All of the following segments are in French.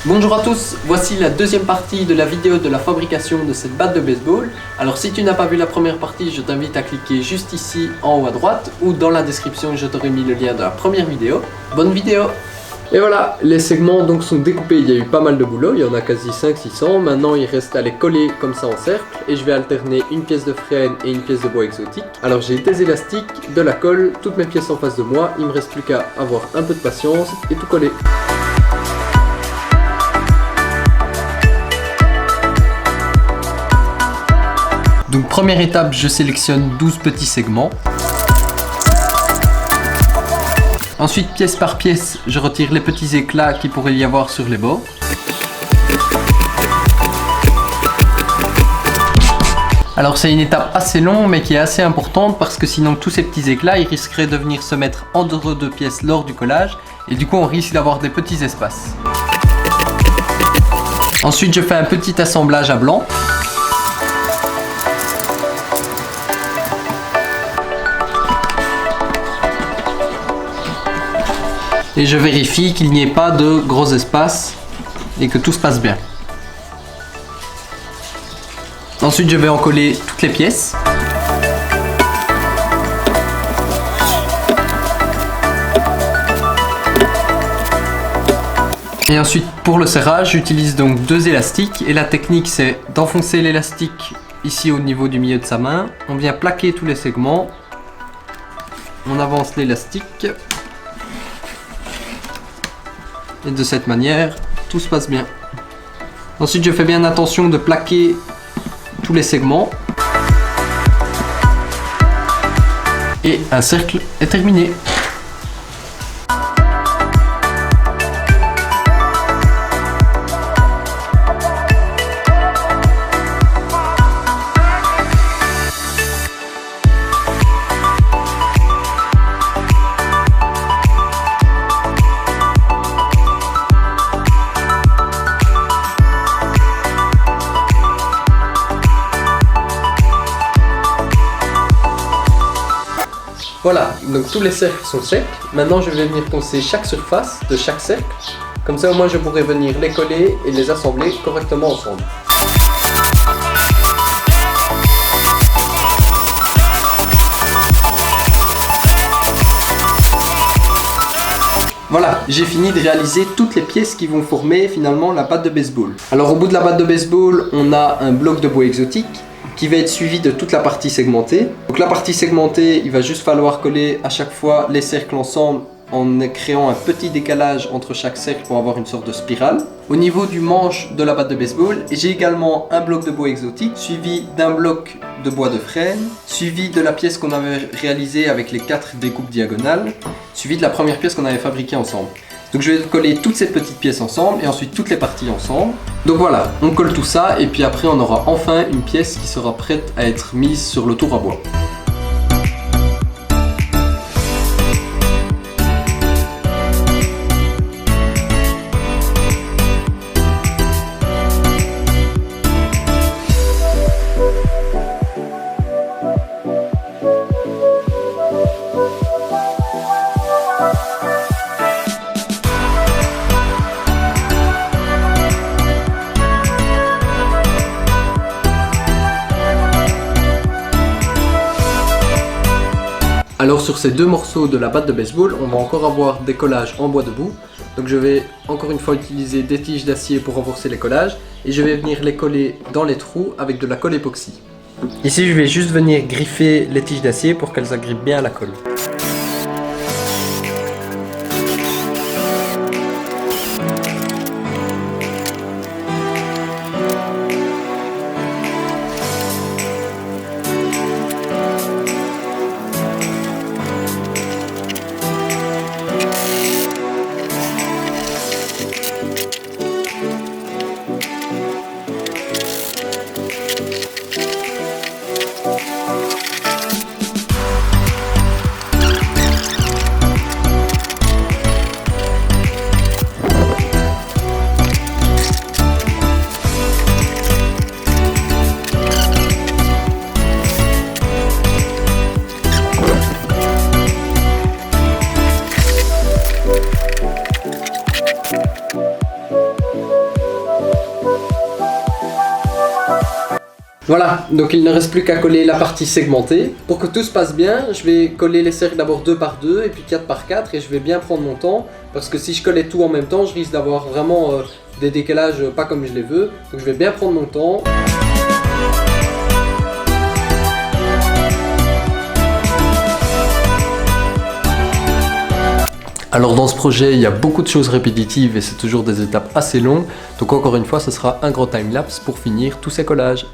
Bonjour à tous, voici la deuxième partie de la vidéo de la fabrication de cette batte de baseball. Alors si tu n'as pas vu la première partie, je t'invite à cliquer juste ici en haut à droite ou dans la description, je t'aurai mis le lien de la première vidéo. Bonne vidéo! Et voilà, les segments donc sont découpés, il y a eu pas mal de boulot, il y en a quasi 500-600. Maintenant il reste à les coller comme ça en cercle et je vais alterner une pièce de frêne et une pièce de bois exotique. Alors j'ai des élastiques, de la colle, toutes mes pièces en face de moi, il me reste plus qu'à avoir un peu de patience et tout coller. Donc première étape, je sélectionne 12 petits segments. Ensuite, pièce par pièce, je retire les petits éclats qu'il pourrait y avoir sur les bords. Alors c'est une étape assez longue mais qui est assez importante parce que sinon tous ces petits éclats ils risqueraient de venir se mettre entre deux pièces lors du collage et du coup on risque d'avoir des petits espaces. Ensuite je fais un petit assemblage à blanc. Et je vérifie qu'il n'y ait pas de gros espaces et que tout se passe bien. Ensuite, je vais en coller toutes les pièces. Et ensuite, pour le serrage, j'utilise donc deux élastiques. Et la technique, c'est d'enfoncer l'élastique ici au niveau du milieu de sa main. On vient plaquer tous les segments. On avance l'élastique. Et de cette manière, tout se passe bien. Ensuite, je fais bien attention de plaquer tous les segments. Et un cercle est terminé. Voilà, donc tous les cercles sont secs. Maintenant je vais venir poncer chaque surface de chaque cercle. Comme ça au moins je pourrai venir les coller et les assembler correctement ensemble. Voilà, j'ai fini de réaliser toutes les pièces qui vont former finalement la batte de baseball. Alors au bout de la batte de baseball, on a un bloc de bois exotique qui va être suivi de toute la partie segmentée. Donc la partie segmentée, il va juste falloir coller à chaque fois les cercles ensemble en créant un petit décalage entre chaque cercle pour avoir une sorte de spirale. Au niveau du manche de la batte de baseball, j'ai également un bloc de bois exotique suivi d'un bloc de bois de frêne, suivi de la pièce qu'on avait réalisée avec les 4 découpes diagonales, suivi de la première pièce qu'on avait fabriquée ensemble. Donc je vais coller toutes ces petites pièces ensemble et ensuite toutes les parties ensemble. Donc voilà, on colle tout ça et puis après on aura enfin une pièce qui sera prête à être mise sur le tour à bois. Alors sur ces deux morceaux de la batte de baseball, on va encore avoir des collages en bois debout. Donc je vais encore une fois utiliser des tiges d'acier pour renforcer les collages et je vais venir les coller dans les trous avec de la colle époxy. Ici je vais juste venir griffer les tiges d'acier pour qu'elles agrippent bien à la colle. Voilà, donc il ne reste plus qu'à coller la partie segmentée. Pour que tout se passe bien, je vais coller les cercles d'abord 2 par 2 et puis 4 par 4 et je vais bien prendre mon temps parce que si je collais tout en même temps, je risque d'avoir vraiment des décalages pas comme je les veux. Donc je vais bien prendre mon temps. Alors dans ce projet, il y a beaucoup de choses répétitives et c'est toujours des étapes assez longues. Donc encore une fois, ce sera un gros time-lapse pour finir tous ces collages.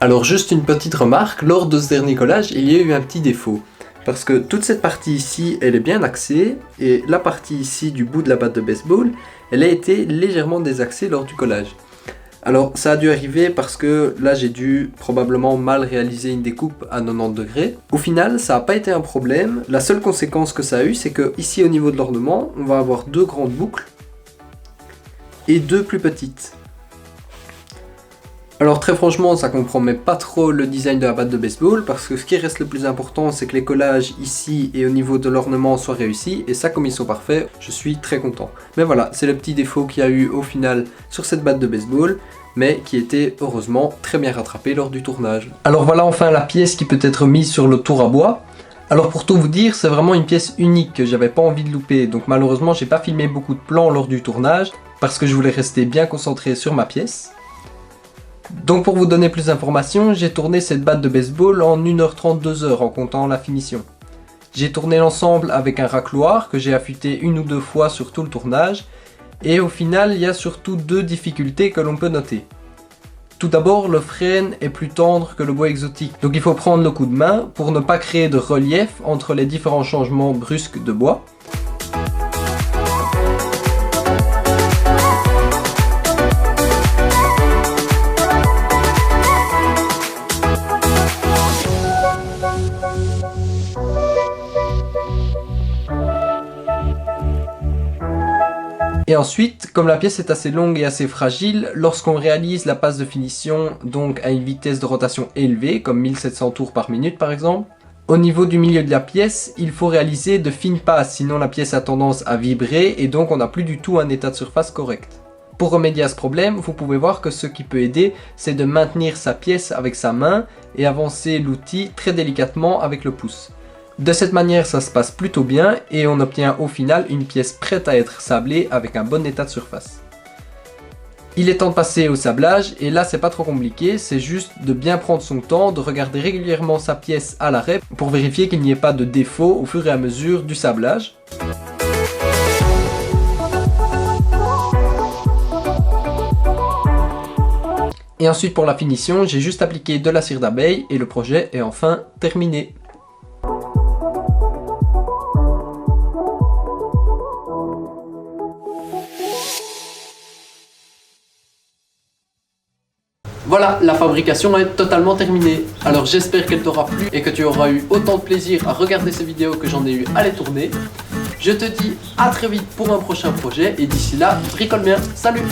Alors juste une petite remarque, lors de ce dernier collage, il y a eu un petit défaut. Parce que toute cette partie ici, elle est bien axée, et la partie ici du bout de la batte de baseball, elle a été légèrement désaxée lors du collage. Alors ça a dû arriver parce que là j'ai dû probablement mal réaliser une découpe à 90 degrés. Au final ça n'a pas été un problème, la seule conséquence que ça a eu c'est que ici au niveau de l'ornement on va avoir deux grandes boucles et deux plus petites. Alors très franchement ça compromet pas trop le design de la batte de baseball parce que ce qui reste le plus important c'est que les collages ici et au niveau de l'ornement soient réussis et ça comme ils sont parfaits je suis très content. Mais voilà c'est le petit défaut qu'il y a eu au final sur cette batte de baseball mais qui était heureusement très bien rattrapé lors du tournage. Alors voilà enfin la pièce qui peut être mise sur le tour à bois. Alors pour tout vous dire c'est vraiment une pièce unique que j'avais pas envie de louper donc malheureusement j'ai pas filmé beaucoup de plans lors du tournage parce que je voulais rester bien concentré sur ma pièce. Donc pour vous donner plus d'informations, j'ai tourné cette batte de baseball en 1h30, 2h en comptant la finition. J'ai tourné l'ensemble avec un racloir que j'ai affûté une ou deux fois sur tout le tournage et au final il y a surtout deux difficultés que l'on peut noter. Tout d'abord le frêne est plus tendre que le bois exotique donc il faut prendre le coup de main pour ne pas créer de relief entre les différents changements brusques de bois. Et ensuite, comme la pièce est assez longue et assez fragile, lorsqu'on réalise la passe de finition, donc à une vitesse de rotation élevée, comme 1700 tours par minute par exemple, au niveau du milieu de la pièce, il faut réaliser de fines passes, sinon la pièce a tendance à vibrer et donc on n'a plus du tout un état de surface correct. Pour remédier à ce problème, vous pouvez voir que ce qui peut aider, c'est de maintenir sa pièce avec sa main et avancer l'outil très délicatement avec le pouce. De cette manière ça se passe plutôt bien et on obtient au final une pièce prête à être sablée avec un bon état de surface. Il est temps de passer au sablage et là c'est pas trop compliqué, c'est juste de bien prendre son temps, de regarder régulièrement sa pièce à l'arrêt pour vérifier qu'il n'y ait pas de défaut au fur et à mesure du sablage. Et ensuite pour la finition, j'ai juste appliqué de la cire d'abeille et le projet est enfin terminé. Voilà, la fabrication est totalement terminée. Alors j'espère qu'elle t'aura plu et que tu auras eu autant de plaisir à regarder ces vidéos que j'en ai eu à les tourner. Je te dis à très vite pour un prochain projet et d'ici là, bricole bien, salut!